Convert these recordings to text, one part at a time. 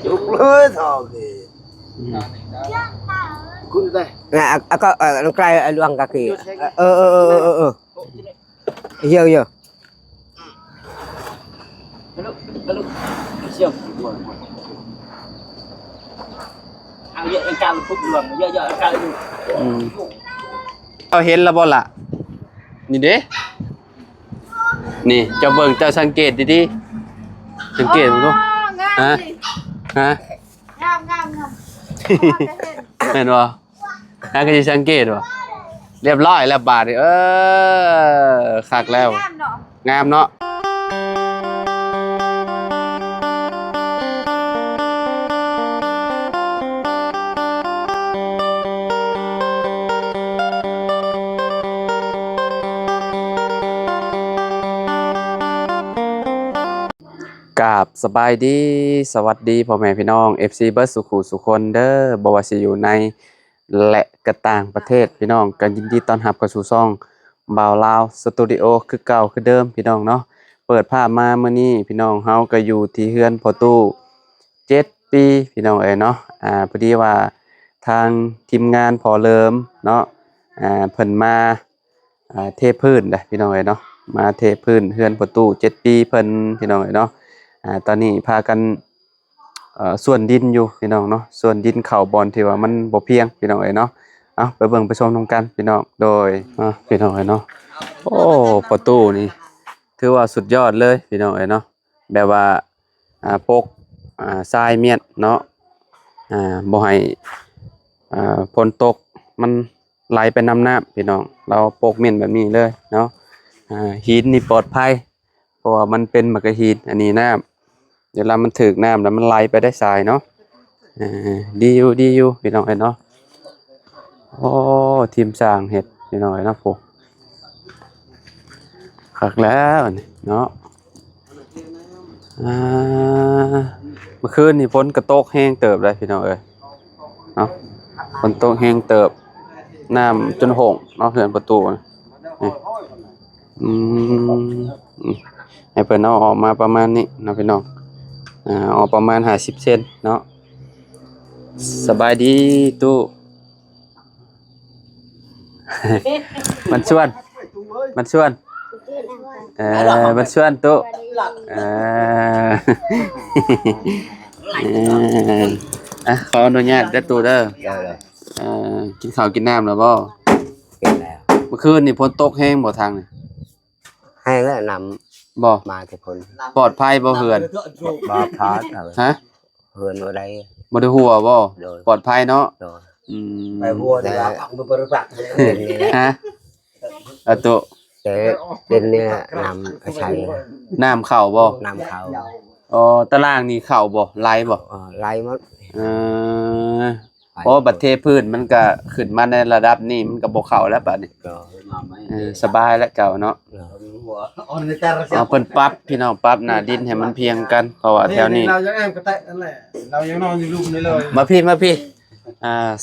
chụp lưới thò kì cút đây nè có nó cay luang kaki hiểu hiểu cái lúc siêuเอาเยอะเป็นการทุบรวมเยอะๆการดูเราเห็นแล้วบ่ล่ะนี่เด้นี่เจ้าเบิ่งเจ้าสังเกตดีๆสังเกตดูฮะฮะ งามแม่นบ่น่าก็สิสังเกตบ่เรียบร้อยแล้วบาดนี่คักแล้วงามเนาะกราบสบายดีสวัสดีพ่อแม่พี่น้อง FC เบิร์ดสุขุสุคนเด้อบ่ว่าสิอยู่ในและก็ต่างประเทศพี่น้องก็ยินดีต้อนรับเข้าสู่ช่องบ่าวลาวสตูดิโอคือเก่าคือเดิมพี่น้องเนาะเปิดภาพมามื้อนี้พี่น้องเฮาก็อยู่ที่เฮือนพ่อตู้7ปีพี่น้องเอ้ยเนาะพอดีว่าทางทีมงานพอเลิมเนาะเพิ่นมาเทพื้นเด้อพี่น้องเอ้ยเนาะมาเทพื้นเฮือนพ่อตู้7ปีเพิ่นพี่น้องเอ้ยเนาะตอนนี้พากันส่วนดินอยู่พี่น้องเนาะส่วนดินเข่าบอลที่ว่ามันบ่เพียงพี่น้องเอ้ยเนาะเอาไปเบิ่งไปชมนำกันพี่น้องโดยพี่น้องเอ้ยเนาะโอ้ประตูนี่ถือว่าสุดยอดเลยพี่น้องเอ้ยเนาะแบบว่าปกทรายเมียนเนาะบ่ให้ฝนตกมันไหลไปน้ำน้ำพี่น้องเราปกเมียนแบบนี้เลยเนาะหินนี่ปลอดภัยเพราะว่ามันเป็นมะกะหินอันนี้น้ำเดี๋ยวมันถึกน้ำแล้วมันไหลไปได้ทรายเนาะดีอยู่พี่น้องเอ้ยเนาะโอ้ทีมสร้างเห็ดพี่น้องเอ้ยเนาะผมคักแล้วเนาะเมื่อคืนนี่ฝนกระตกแห้งเติบเลยพี่น้องเอ้ยเนาะฝนตกแห้งเติบน้ำจนหงเนาะเฮือนประตูให้เพิ่นเอาออกมาประมาณนี้นะพี่น้องออกประมาณ50เซนเนาะสบายดีตู้มันชวนมันชวนตู้ขออนุญาตได้ตู้เด้อกินข้าวกินน้ำแล้วบ่ กินแล้ว เมื่อคืนนี่ฝนตกแห้งบ่ทางนี่ ให้แล้วน บ่ ำมาทุกคน ปลอดภัยบ่เฮือน บ่พอด ฮะ เฮือนบ่ได้ บ่ได้หัวบ่ โดย ปลอดภัยเนาะ โดย mày vua thì là bằng bờ bờ bạc ฮะตุ แต่เป็นเนี่ยนำไปใช้ น้ำเข้าบ่ นำเขา อ๋อตารางนี่เข้าบ่ไหลบ่ ไล่หมด เพราะบัดเทพื้นมันก็ขึ้นมาในระดับนี้มันก็บ่เข้าแล้วบัดนี้สบายแล้วเจ้าเนาะเอาเพิ่นปรับพี่น้องปรับหน้าดินให้มันเพียงกันเพราะว่าแถวนี้ เรายังแอมกระแตะนั่นแหละเรายังนอนอยู่รูปนี้เลย มาพี่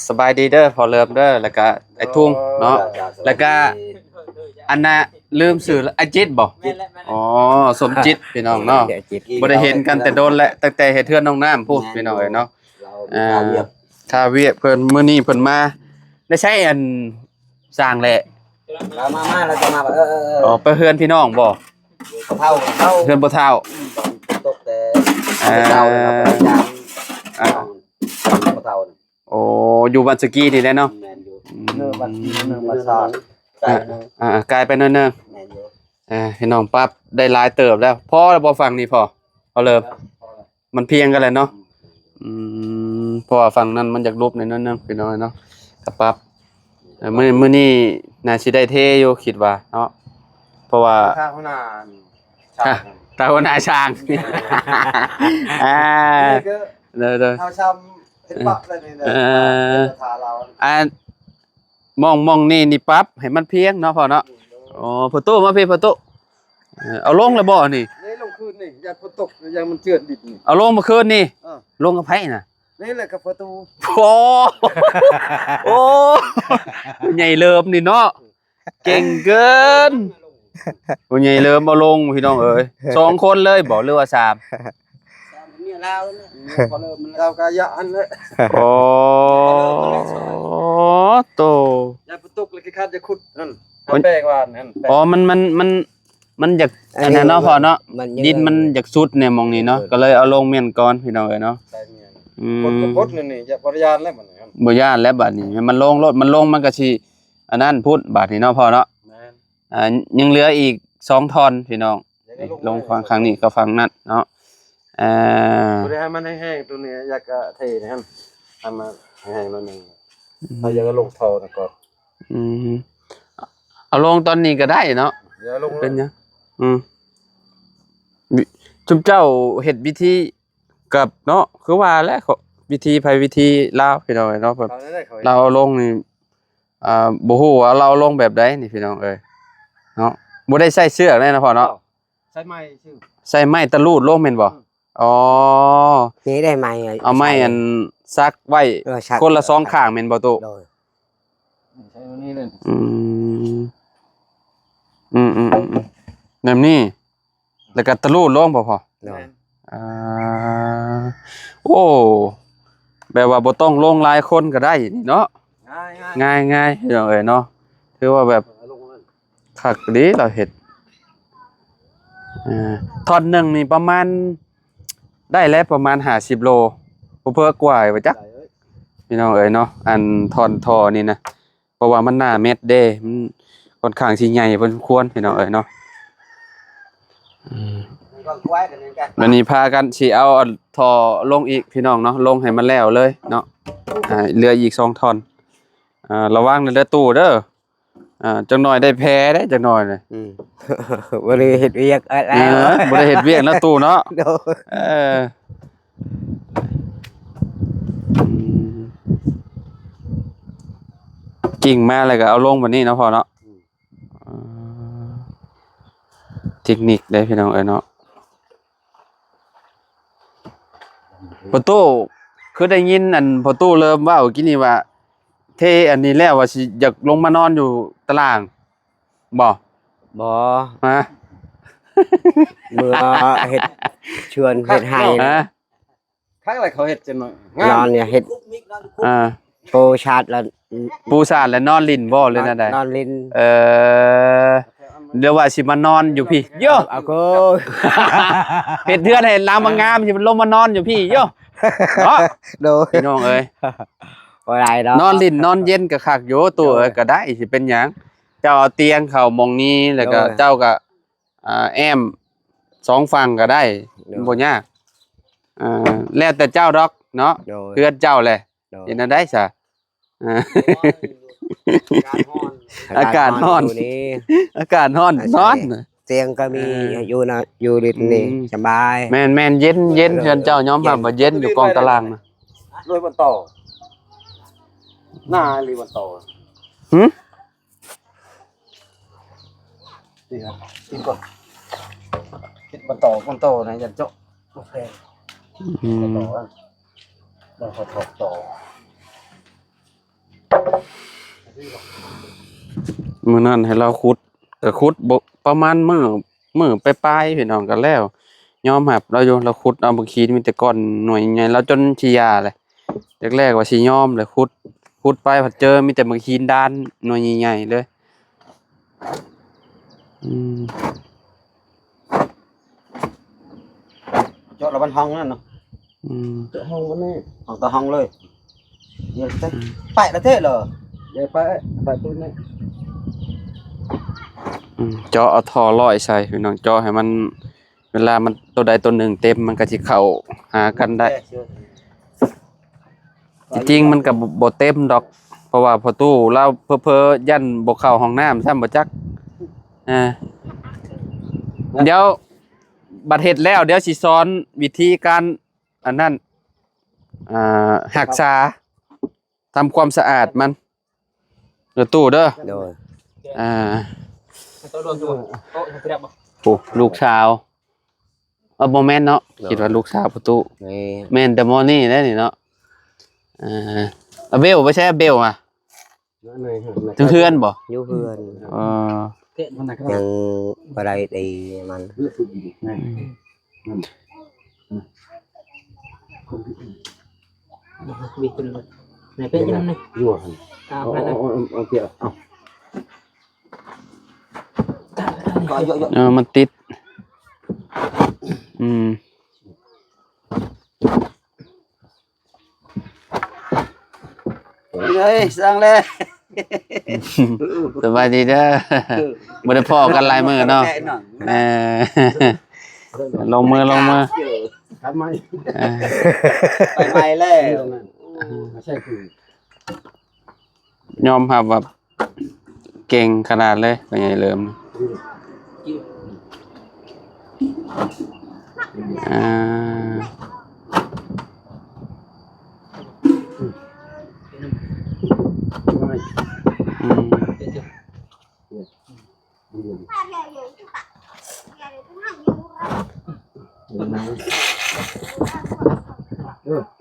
สบายดีเด้อพอเริ่มเด้อแล้วก็ไอ้ทุ่งเนาะแล้วก็อันน่ะลืมชื่อไอ้จิตบ่อ๋อสมจิตพี่น้องเนาะบ่ได้เห็นกันแต่โดนแล้วตั้งแต่เฮ็ดเทือนน้องน้ำพูดพี่น้องเอ้ยเนาะถ้าเวียกเพิ่นมื้อนี้เพิ่นมาได้ใช้อันสร้างแหละ เรามาเราจะมาแบบอ๋อไปเฮือนพี่น้องบ่ เท่า เฮือนบ่เฒ่า ตกแต่เท่าเท่า โอ้อยู่บ้านสกีนี่แหละเนาะ เนื้อมันซอน กลายไปเนิ่นๆพี่น้องปั๊บได้หลายเติบแล้วพอแล้วบ่ฟังนี่พอเอาเลยมันเพียงกันแล้วเนาะเพราะว่าฝั่งนั้นมันอยากลบในนั้นนึงพี่น้องเนาะกับปั๊บมื้อนี้น่าสิได้เทอยู่คิดว่าเนาะเพราะว่าข้าวหน้า ตาหัวหน้าช้างเด้อ ข้าวช้ำเห็ดปักเลยนี่ทาเรามองนี่ปั๊บให้มันเพียงเนาะพอเนาะอ๋อประตูมาพี่ประตูเอาลงแล้วบ่นี่ลงคืนนี่อยากฝนตกยังมันเจือดดิบนี่เอาลงเมื่อคืนนี่ลงกับไผน่ะนี่แหละกับประตูโอ้ใหญ่เลิมนี่เนาะเก่งเกินใหญ่เลิมบ่ลงพี่น้องเอ้ย2คนเลยบ่หรือว่า3 lao có lơ mình เรากะยะอันเลย โอ้โต ยาประตุกเลยคัดจะขุดนั่นอันแปลกว่านั่นแปลก อ๋อมันอยากอันนั้นเนาะพอเนาะดินมันอยากสุดเนี่ยมองนี้เนาะก็เลยเอาลงเมียนก่อนพี่น้องเอ้ยเนาะ ใช่เมียน อื กด ม ก็กดนี่อย่าบริยานแล้วมันครับ บ่ย่านแล้วบัดนี้มันลงรถมันลงมันก็สิอันนั้นพูดบัดนี้เนาะพอเนาะ แม่น ยังเหลืออีก2ท่อนพี่น้อง อย่าได้ ลงฝั่งข้างนี้ก็ฝั่งนั้นเนาะอ่า บ่ได้ให้มันแห้งๆตัวนี้อยากจะเทนะครับทำมาแห้งๆหนิดนึงเราอยากจะลงท่อนะก่อน อืมเอาลงตอนนี้ก็ได้เนาะ อย่าลง เป็นหยังจุมเจ้าเฮ็ดวิธีกับเนาะคือว่าแหละวิธีไผวิธีลาวพี่น้องเอ้ยเนาะแบบ เขาได้เขา เราเอาลงนี่บ่ฮู้ว่าเราเอาลงแบบใดนี่พี่น้องเอ้ยเนาะบ่ได้ใส่เชือกแน่นะพ่อเนาะ ใช่ไหมชื่อ ใส่ไม้ตะลูดลงแม่นบ่อ๋อ นี่ได้ไหม เอาไม้อันซักไว้คนละ2ข้างแม่นบ่ตุ โดย ใช่นี่เลย อืมแบบนี้แล้วก็ตะลูดลงบ่พอ โดย อ่าโอ้แบบว่าบ่ต้องลงหลายคนก็ได้นี่เนาะ ง่าย ง่ายๆพี่น้องเอ้ยเนาะถือว่าแบบ ลงมัน คักดีเราเฮ็ดท่อนหนึงนี่ประมาณได้แล้วประมาณ50โลบ่เพิ่กว่าว่าจักพี่น้องเอ้ยเนาะอันท่อนท่อนี่นะเพราะว่ามันหน้าเม็ดเด้มันค่อนข้างสิใหญ่พอสมควรพี่น้องเอ้ยเนาะ ก็ควายกันเหมือนกัน วันนี้พากันสิเอาท่อลงอีกพี่น้องเนาะลงให้มันแล้วเลยเนาะเหลืออีก2ท่อนระวังเด้อตู้เด้อจักหน่อยได้แพ้ได้จักหน่อยเลย บ่ได้เฮ็ดเวียกอะไร บ่ได้เฮ็ดเวียกนะตู้เนาะ โดย เออกิ่งมาแล้วก็เอาลงบัดนี้เนาะพอเนาะเทคนิคได้พี่น้องเอ้ยเนาะประตูคือได้ยินอันประตูเริ่มเว้ากินนี่ว่าเทอันนี้แล้วว่าสิอยากลงมานอนอยู่ตารางบ่ บ่ ฮะ เมื่อเฮ็ดชวนเฮ็ดให้ ฮะ ข้างอะไรเขาเห็ดจังหน่อย นอนเนี่ยเฮ็ด อ่า โปชาร์จแล้ว ปูสาดและนอนลิ้นบ่เลยนั่นใด นอนลิ้น เดี๋ยวว่าสิมานอนอยู่พี่โย เอาโก เฮ็ดเทือนให้ลามงามสิมันลงมานอนอยู่พี่โยเนาะ โดย พี่น้องเอ้ย บ่ได้ดอก นอนลิ้นนอนเย็นก็คักอยู่ตัวเอ้ยก็ได้สิเป็นหยังเจ้าเอาเตียงเข้าหมองนี้แล้วก็เจ้าก็แอม2ฝั่งก็ได้บ่ยากแล้วแต่เจ้าดอกเนาะ โดย เพื่อนเจ้าแหละ โดย เห็นอันได้ซะ การฮ้อน อากาศร้อน ยู่นี่ อากาศร้อนร้อน เตียงก็มีอยู่นะอยู่ลิ้นนี่ อืม สบาย แม่นเย็นเพื่อนเจ้ายอมรับว่าเย็นอยู่กองตารางนะ รวยบนโตหน้าลีบนโต หึ นี่ครับกินก่อนกินบนโตนะยันเจาะโอเค อืม โตอ่ะเราขอถอดโต มื้อนั้นให้เราขุดก็ขุดบ่ประมาณมื้อปลายๆพี่น้องกันแล้วยอมรับเราอยู่เราขุดเอาบางทีมีแต่ก้อนหน่วยใหญ่เราจนสิยาเลยแรกๆว่าสิยอมเลยขุดไปพอเจอมีแต่บางทีด้านหน่วยใหญ่ๆเลยอืม เจาะระบันห้องนั่นเนาะ อืม เจาะห้องวันนี้ห้องต่อห้องเลยเดี๋ยวเต้ไปละเท่เหรอเดี๋ยวไปตัวนี้ เจาะเอาท่อร้อยใส่พี่น้องเจาะให้มันเวลามันตัวใดตัวหนึ่งเต็มมันก็สิเข้าหากันได้ จริงๆมันก็บ่เต็มดอก เพราะว่าพอตู้เราเพ้อๆยันบ่เข้าห้องน้ำซ้ำบ่จักเดี๋ยวบัดเฮ็ดแล้วเดี๋ยวสิสอนวิธีการอันนั้นรักษาทำความสะอาดมันเดี๋ยวตู้เด้อ โดย โต๊ะรวมตัวโต๊ะเรียบบ่ โอ้ลูกสาวบ่แม่นเนาะคิดว่าลูกสาวประตู นี่ แม่นแต่มอนี่ได้นี่เนาะเบลบ่ใช่เบลอ่ะถึงเพื่อนบ่ อยู่เพื่อน เออ เตะมันนะครับ ยังบ่ได้ตีมัน bị con này bên trong này Vua hẳn. tao ra đây Kìa. coi dọ มันติดĐây, sang lên. สบายดีเด้อบ่ได้พ้อกันหลายมื้อเนาะเออลงมือ Cắm máy. เออ Phải mày lên. Xe cử. ยอมรับว่าเก่งขนาดเลยเป็นไงเริ่มอ่า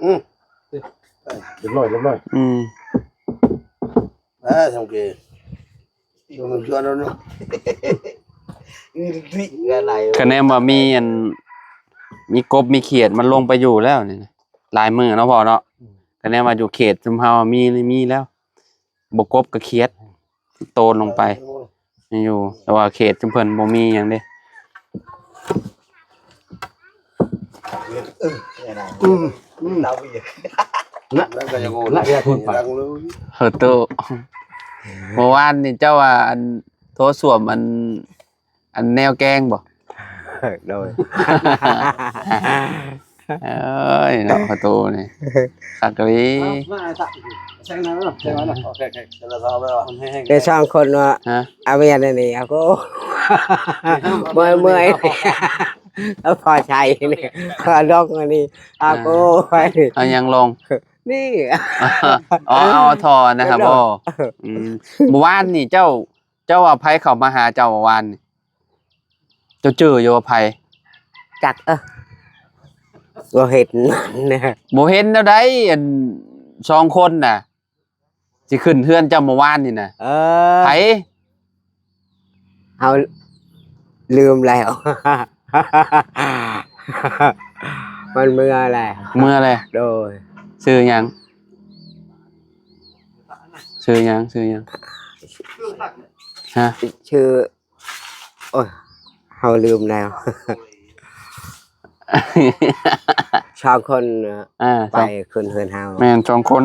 อืม Đúng rồi. อืม À, xong kìa. Không chưa đâu nữa. Cái này คะแนนว่ามีอันมีกบมีเขียดมันลงไปอยู่แล้วนี่นะหลายมือเนาะพ่อเนาะคะแนนว่าอยู่เขตชุมเฮามีแล้วบ่กบกับเขียดโตนลงไปมีอยู่ แต่ว่าเขตชุมเพิ่นบ่มีหยังเด้ cái này. Đau bây giờ. Lại ra thôn phải. เฮอโตเมื่อวานนี่เจ้าว่าอันโทรสวมอันแนวแกงบ่ Rồi. เอ้ยเนาะประตูนี่สักกะลี Xe nào rồi? Xe nào? Ok. Xe là sao bây giờ? Cái sang con ฮะ à bây giờ này nè cô. Mười. Nó phò chạy nè. Phò đông rồi nè. À cô phải. เอายังลง Nè. อ๋อเอาทอนะครับพ่อเมื่อวานนี่เจ้าว่าไผเข้ามาหาเจ้าเมื่อวานนี่เจ้าเจออยู่ว่าไผ Chặt ơ. Có hết nè. บ่เห็นแล้วได้อัน2คนน่ะสิขึ้นเฮือนเจ้าเมื่อวานนี่น่ะ ไผ Hao lườm lèo. Mình mưa là เมื่อเลย rồi. ชื่อหยังฮะ Chứ ôi hao lườm nào. Sao con อ่า ไปขึ้นเฮือนเฮา แม่น2คน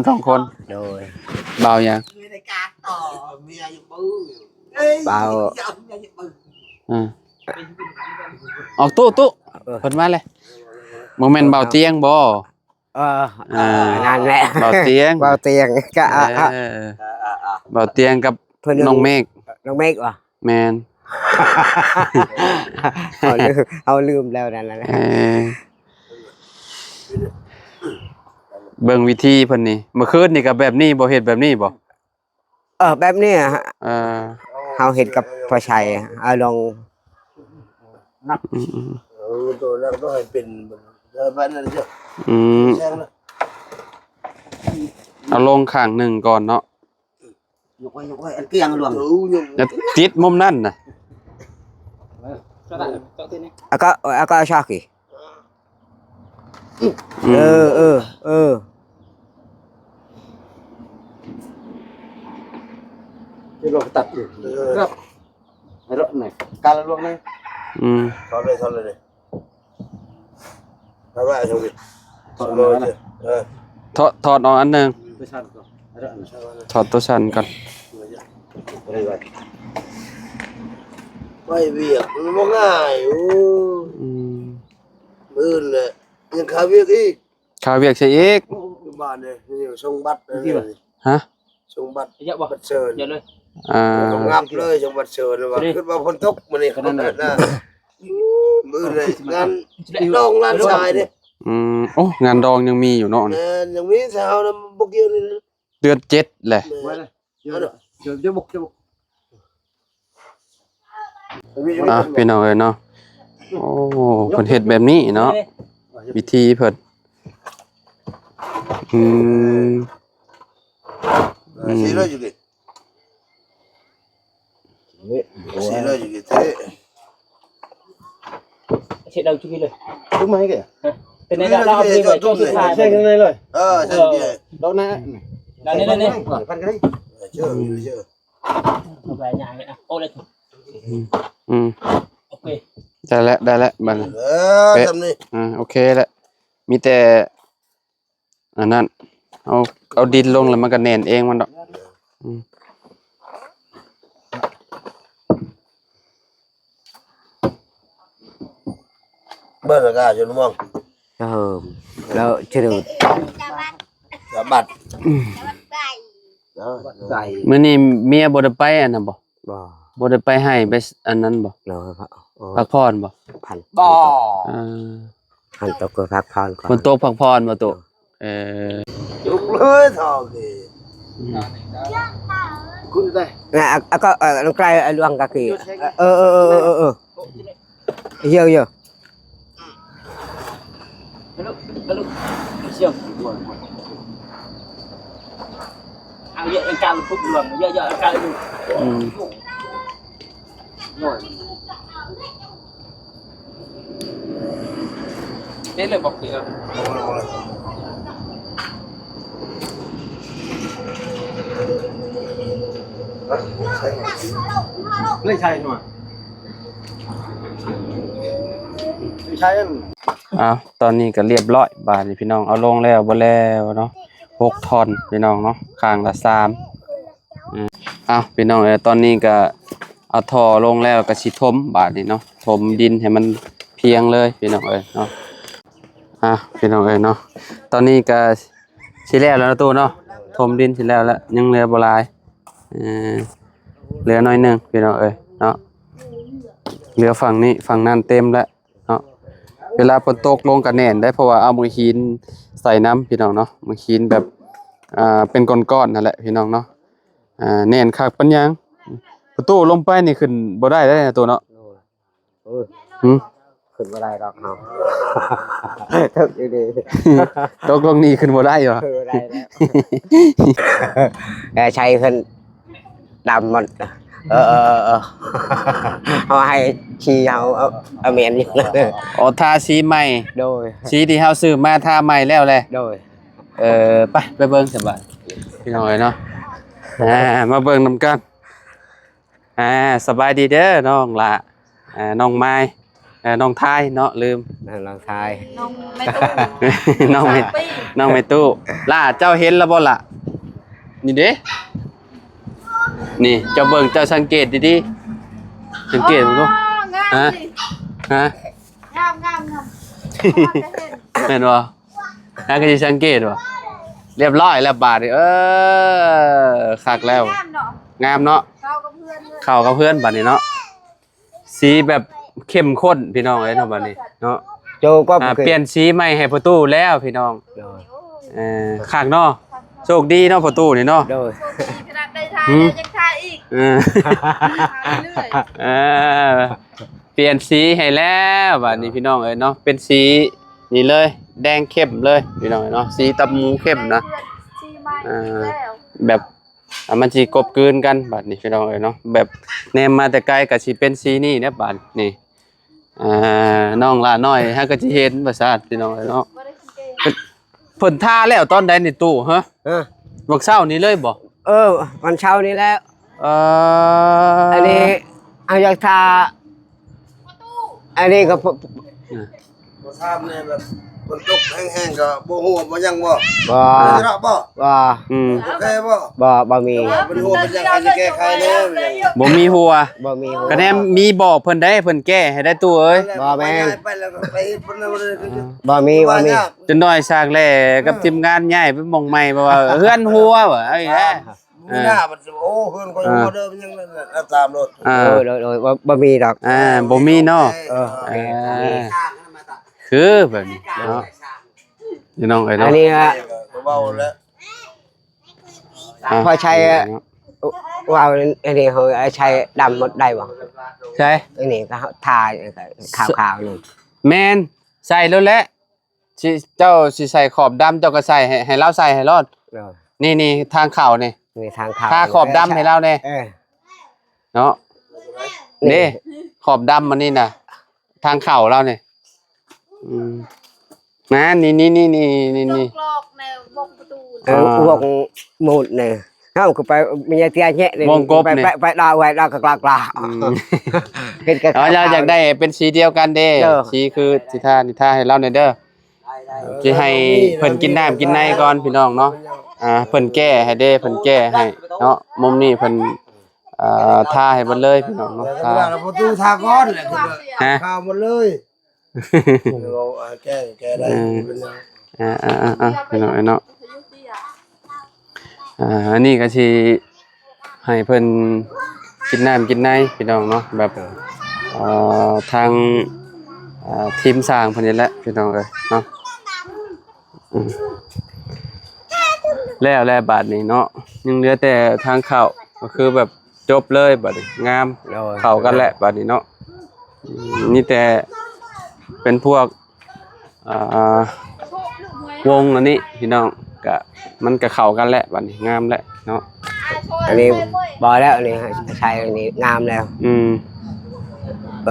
โดย เบาหยัง เบา อืมออกตู้เพิ่นมาเลยบ่แม่นเบาเตียงบ่ นั่นแหละ เบาเตียง เบาเตียงก็ เบาเตียงกับน้องเมฆ น้องเมฆว่ะ แม่น เอาลืมแล้วนั่นแหละ เบิ่งวิธีเพิ่นนี่เมื่อคืนนี่ก็แบบนี้บ่เฮ็ดแบบนี้บ่ แบบนี้ เออ เฮาเฮ็ดกับพ่อชัยเอาลง Tôi đang có hai pin. Vẫn là chưa? อืม Xem nữa. เอาลงข้างหนึ่งก่อนเนาะ nhục quay ăn kiêng luôn แล้วติดมุมนั่นน่ะ cho bạn cho tên này เอาก็ชอบกี่ อืม Cái lỗ tắt rồi. Gấp. Cái lỗ này. Ca là luôn này. อืม Thôi đây đây. Các bạn xong việc. Thôi rồi. ถอดออกอันหนึง Tôi săn rồi. Cái lỗ này. ถอดตัวชันก่อน Đây vậy. Quay việc nóง่าย อืม อื่นเลยยังคาเวียกอีก ข้าวเวียกใช่อีก บ้านเนี่ยอยู่ทรงบัตร ฮะ ทรงบัตร dạ bỏ บัตรเชิญ giờ lên อ่า งับเลยทรงบัตรเชิญว่าขึ้นมาพ้นทุกมันนี่ขนาดน่ะมือเลยงานดองงานชายเนี่ย อืมโอ้งานดองยังมีอยู่เนาะ ยังมีสาวนะบุกเกี่ยวนี่ เดือน7แหละ Quay đây. Chưa bục. อ่ะพี่น้องเอ้ยเนาะโอ้เพิ่นเฮ็ดแบบนี้เนาะวิธีเพิ่นอืม xí rồi chứ kì xí rồi chứ kì thế sẽ đâu chưa kia rồi Đúng mấy kìa. เป็นในเราเอาไปไว้ช่วงสุดท้าย ใช่กันเลย ใช่เนี่ย โดนนะ แล้วนี่ พันกันได้ เชื่อ เอาไปใหญ่เลยโอ้เลย โอเค ได้แล้วบัดนี้ ทำนี่ โอเคแล้วมีแต่อันนั้นเอาดินลงแล้วมันก็แน่นเองมันดอกเบอร์ละกาจนมอง แล้วชื่อ จะบัดใส่ มื้อนี้เมียบ่ได้ไปอันนั้นบ่ บ่ บ่ได้ไปให้ไปอันนั้นบ่ เนาะ พักผ่อนบ่ พัน บ่ อ่า พันตกก็พักผ่อนก่อน ฝนตกพักผ่อนบ่ตุเออ จุกเลยทองดีคุณได้ นะก็ลงใกล้ลวงก็คือเยอะ ลูกเชี่ยวเอาเยอะเป็นการพุกดวงเยอะๆการดูนี่เลยบอกพี่ครับ เล่นใช่ไหมใช่อัน ตอนนี้ก็เรียบร้อยบาดนี้พี่น้องเอาลงแล้วบ่แล้วเนาะ6ท่อนพี่น้องเนาะข้างละ3พี่น้องตอนนี้ก็เอาท่อลงแล้วก็สิถมบาดนี้เนาะถมดินให้มันเพียงเลยพี่น้องเนาะพี่น้องเนาะตอนนี้ก็สิแล้วนะตู้เนาะถมดินสิแล้วยังเหลือบ่หลายเหลือน้อยนึงพี่น้องเนาะเหลือฝั่งนี้ฝั่งนั้นเต็มแล้วเนาะเวลาฝนตกลงก็แน่นได้เพราะว่าเอามือหินใส่น้ำพี่น้องเนาะมือหินแบบเป็นก้อนๆนั่นแหละพี่น้องเนาะแน่นคักปัญญังประตูลงไปนี่ขึ้นบ่ได้นะตัวเนาะขึ้นบ่ได้ดอกเฮาตกดี ตกลงนี่ขึ้นบ่ได้เหรอ ขึ้นบ่ได้แล้วใช้ขึ้นดำหมดเอาให้ชี้เอาเมียนอยู่ อ๋อทาสีใหม่ โดย สีที่เฮาซื้อมาทาใหม่แล้วแหละ โดย ไปเบิ่งสบายพี่น้องเนาะมาเบิ่งนำกันสบายดีเด้อน้องล่ะน้องไม้น้องทายเนาะลืม ลองทาย น้องไม่ตู้ล่ะเจ้าเห็นแล้วบ่ล่ะนี่เด้นี่เจ้าเบิ่งเจ้าสังเกตดีๆสังเกตบ่ฮะงาม แม่นบ่ก็สิสังเกตบ่เรียบร้อยแล้วบาดนี่คักแล้วงามเนาะเข้ากับเพื่อนบัดนี้เนาะสีแบบเข้มข้นพี่น้องเนาะบัดนี้เนาะ โจก็ เปลี่ยนสีใหม่ให้ประตูแล้วพี่น้องคักเนาะโชคดีเนาะประตูนี่เนาะ โดย ขนาดได้ทายยังทายอีกเรื่อย เปลี่ยนสีให้แล้วบัดนี้พี่น้องเนาะเป็นสีนี่เลยแดงเข้มเลยพี่น้องเนาะสีตับหมูเข้มนะแบบมันสิกบกลืนกันบัดนี้พี่น้องเนาะแบบแนมมาแต่ไกลก็สิเป็นสีนี่เนี่ยบัดนี่น้องละน้อยฮะก็สิเห็นประสาทพี่น้องเนาะเพิ่นท่าแล้วตอนใดในตู้ฮะบักเช้านี้เลยบ่ วันเช้านี้แล้ว อั นนี้เอาอยากทาอันนี้ก็ บ่ทราบเนี่ยแบบคนตกแห้งๆก็บ่ฮู้บ่ยังบ่ บ่ ได้รับบ่ บ่ โอเคบ่ บ่มี เป็นฮู้เป็นยังสิแก้ไขแน่ บ่มีหัว บ่มี ก็แนมมีบอกเพิ่นได้เพิ่นแก้ให้ได้ตู้เอ้ย ไปแล้วก็ไปเพิ่น บ่มี จนน้อยสร้างแลกับทีมงานย้ายไปหม่องใหม่บ่ว่าเฮือนหัวบ่เอ้ย มีหน้ามันโอ้เพิ่นก็ยังบ่เดิมยังตามรถ โดยบ่มีดอก บ่มีเนาะคือแบบนี้เนาะพี่น้องเอ้ย อั เนาะ นนี้ เบาแล้ว พอใช้ว่าอันนี้เขาใช้ดำหมดได้บ่ ใช่ อันนี้ก็ทาขาวๆนี่ แม่นใส่แล้วแหละสิเจ้าสิใส่ขอบดำเจ้าก็ใส่ให้เราใส่ให้รอดนี่ทางเข่านี่ มีทางขาว ทาขอบดำให้เราแน่เนาะนี่ขอบดำมันนี่น่ะทางเข่าเราเนี่ย นะนี่ กลอกแนวบงประตู วงหมุดเนี่ยเฮาก็ไปมีเตียแยะนี่ไปดาวไว้ดาวก็กลากๆเฮ็ดกัน เราอยากได้เป็นสีเดียวกันเด้สีคือสิท่านิท่าให้เราหน่อยเด้อสิให้เพิ่นกินน้ำกินในก่อนพี่น้องเนาะเพิ่นแก้ให้เด้เพิ่นแก้ให้เนาะมุมนี้เพิ่นท่าให้เบิดเลยพี่น้องเนาะท่า ประตูทาก้อนแหละคือ ฮะ ข้าวหมดเลยเราแก้ได้ พี่น้องเนาะอันนี้ก็สิให้เพิ่นกินน้ำกินในพี่น้องเนาะแบบทางทีมสร้างเพิ่นนี่แหละพี่น้องเอ้ยเนาะแล้วบาดนี้เนาะยังเหลือแต่ทางเข้าก็คือแบบจบเลยบัดนี้งามเข้ากันแหละบัดนี้เนาะนี่แต่เป็นพวกวงอันนี้พี่น้องก็มันก็เข้ากันแหละบัดนี้งามแหละเนาะ อันนี้บ่แล้วนี่ใช้อันนี้งามแล้ว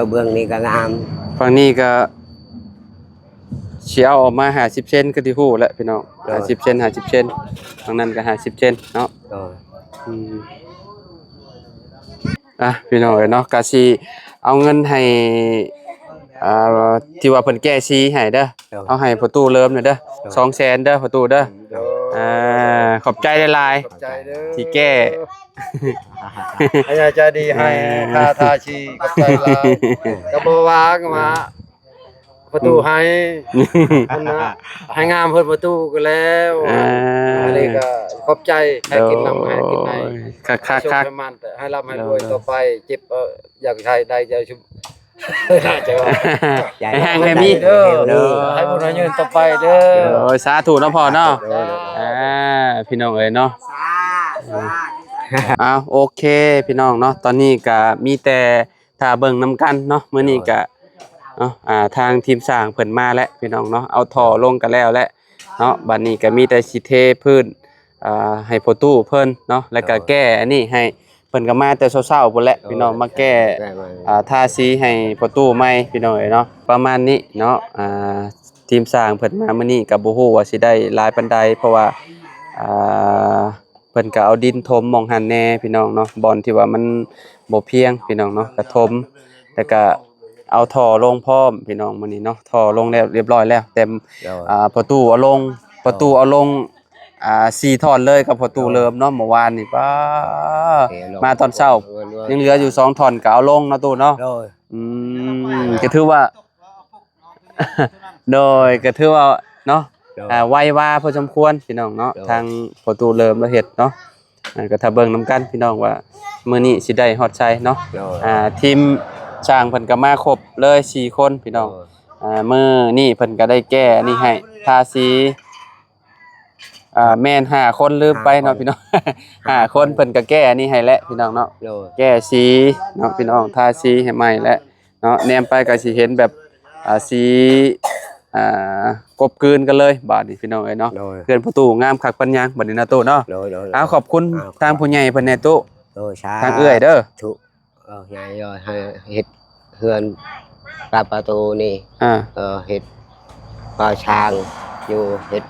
เบื้องนี้ก็งาม ฝั่งนี้ก็เชียวออกมา50เซนก็ที่ฮู้แล้วพี่น้อง50เซน50เซนฝั่งนั้นก็50เซนเนาะพี่น้องเอ้ยเนาะก็สิเอาเงินให้ที่ว่าเพิ่นแก้ซีให้เด้อเอาให้ประตูเริ่มหน่อยเด้อ200,000เด้อประตูเด้อขอบใจหลายๆที่แก้ ให้ใจดีให้ค่าทาชีกับใจลายก็บ่วางมาประตูให้อันนะให้งามเพิ่นประตูก็แล้วอันนี้ก็ขอบใจให้กินน้ำให้กินใน คัก มันแต่ให้ร่ำให้รวยต่อไปเจ็บอยากใช้ได้จะชุบน่าจะว่า ให้มี เด้อให้บุญให้ยืนต่อไปเด้อ โอ้ยสาธุเนาะพ่อเนาะพี่น้องเอ้ยเนาะโอเคพี่น้องเนาะตอนนี้ก็มีแต่ถ้าเบิ่งนํกันเนาะมื้อนี้ก็เนาะทางทีมสร้างเพิ่นมาแล้วพี่น้องเนาะเอาท่อลงกันแล้วแหละเนาะบัดนี้ก็มีแต่สิเทพื้นให้พ่อตู้เพิ่นเนาะแล้วก็แก้อันนี้ให้เพิ่นก็มาแต่เช้าๆพุ่นแหละพี่น้องมาแก้ทาสีให้พ่อตู้ใหม่พี่น้องเอ้ยเนาะประมาณนี้เนาะทีมสร้างเพิ่นมามื้อนี้ก็บ่ฮู้ว่าสิได้หลายปานใดเพราะว่าเพิ่นก็เอาดินถมหม่องหันแน่พี่น้องเนาะบ่อนที่ว่ามันบ่เพียงพี่น้องเนาะก็ถมแล้วก็เอาท่อลงพร้อมพี่น้องมื้อนี้เนาะท่อลงแล้วเรียบร้อยแล้วแต่ประตูเอาลง4ท่อนเลยกับประตูเริ่มเนาะเมื่อวานนี่ป้ามาตอนเช้ายังเหลืออยู่2ท่อนก็เอาลงเนาะตู้เนาะก็ถือว่า โดยก็ถือว่าเนาะไวว่าพอสมควรพี่น้องเนาะทางประตูเริ่มแล้วเฮ็ดเนาะก็ถ้าเบิ่งนํกันพี่น้องว่ามื้อนี้สิได้ฮอดชัยเนาะทีมช่างเพิ่นก็มาครบเลย4คนพี่น้องมื้อนี้เพิ่นก็ได้แก้นี่ให้ทาสีแม่น5คนลืมไปเนาะพี่น้อง 5คนเพิ่นก็แก้อันนี้ให้แล้วพี่น้องเนาะแก้สีเนาะพี่น้องทาสีให้ใหม่แล้วเนาะแนมไปก็สิเห็นแบบสีกบกลืนกันเลยบาดนี้พี่น้องเอ้ยเนาะเพื่อนประตูงามคักปัญญังบัดนี้นะตู้เนาะขอบคุณทางผู้ใหญ่เพิ่นแน่ตู้ทางเอื้อยเด้อถูกใหญ่ให้เฮ็ดเฮือนปลาประตูนี่เฮ็ดปลาช้างอยู่เฮ็ด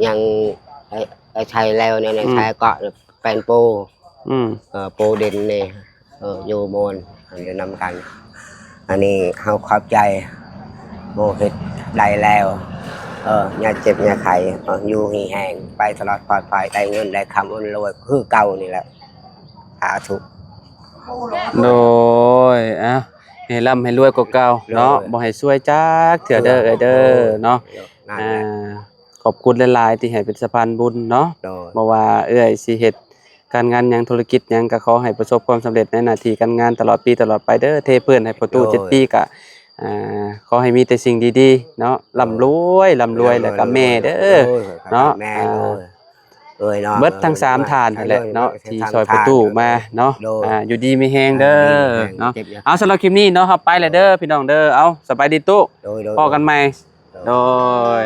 ยังใช้แล้วเนี่ยใช้เกาะเป็นปูปูดินนี่อยู่บนอยู่นำกันอันนี้เขาขอบใจโมเฮ็ดได้แล้วอย่าเจ็บอย่าไข้อยู่หีแห้งไปตลอดปลอดภัยได้เงินได้คำอุ่นรวยคือเก่านี่แหละถูกโดยให้ร่ำให้รวยกว่าเก่าเนาะบ่ให้ซวยจักเถื่อเด้อเด้อเนาะขอบคุณหลายๆที่ให้เป็นสะพานบุญเนาะบ่ว่าเอ้ยสิเฮ็ดการงานหยังธุรกิจหยังก็ขอให้ประสบความสำเร็จในหน้าที่การงานตลอดปีตลอดไปเด้อเทเพิ่นให้ประตู7ปีก็ขอให้มีแต่สิ่งดีๆเนาะร่ำรวยแล้วก็แม่เด้อเนาะเบิดทั้ง3ทานนั่นแหละเนาะที่ซอยประตูมาเนาะอยู่ดีมีแฮงเด้อเนาะเอาสำหรับคลิปนี้เนาะเฮาไปแล้วเด้อพี่น้องเด้อเอาสบายดีตู้พอกันใหม่โดย